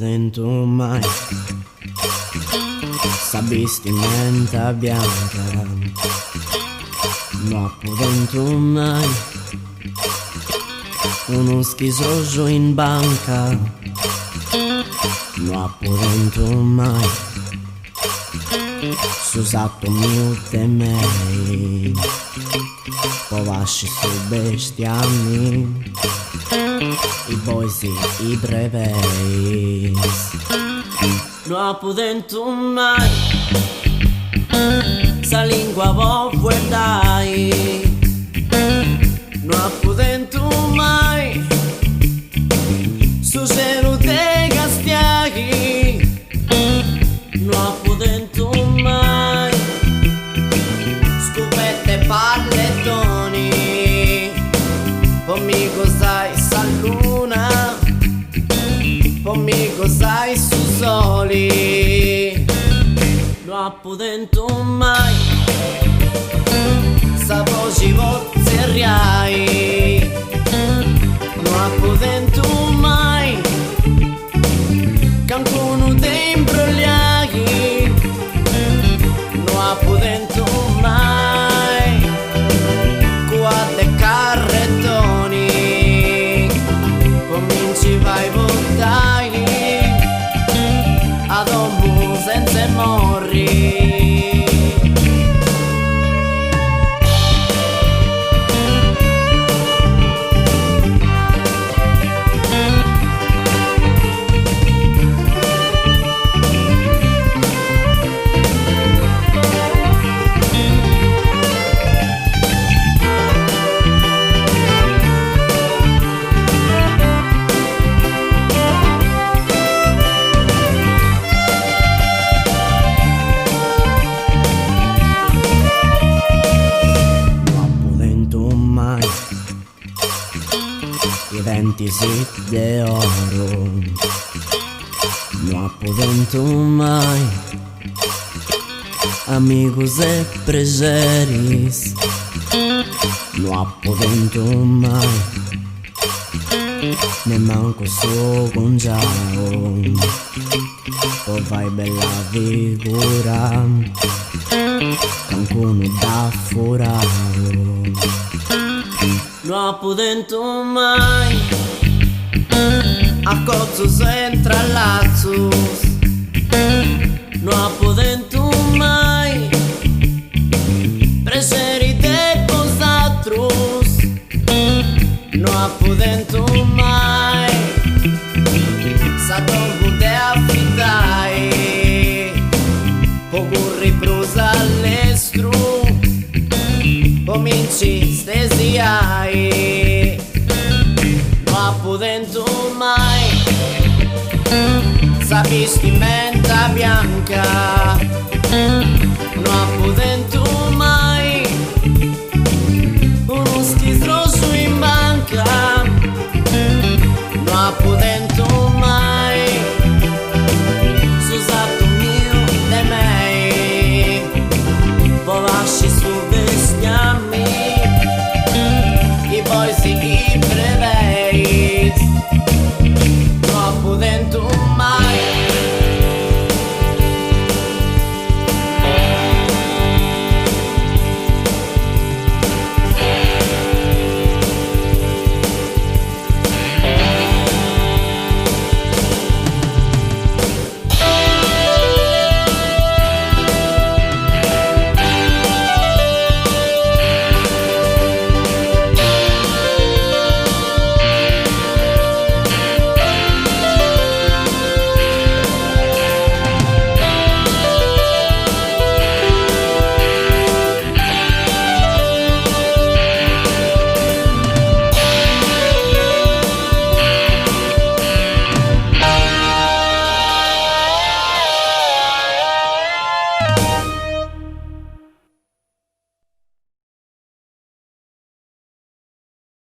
pudento mai sa vestimenta bianca, non pudento mai uno schisoso in banca, non pudento mai susato mio temei, povasci su bestiami, i boisi, i breveis. Non pudento mai sa lingua vo guardai, non pudento mai su cielo te castiaghi, non pudento mai scopette pallettoni, pommi cos'hai sa luna, pommi cos'hai su soli, non pudento mai sa voci vozzerriai, non pudento mai cancuno te imbrogliai, non pudento mai quattro carrettoni, cominci vai voltai ad ombu senza morri. I venti de oro, non pudento mai amigos e preseris, non pudento mai ne manco suo gongiao, o vai bella figura cancuno da furao. Non pudento mai a cozzus e intrallazzus, non pudento mai preserite vosatrus, non pudento mai sa dopo te affittai, pocurri prusa all'estru, cominci stesiai, non pudento mai sa vestimenta bianca,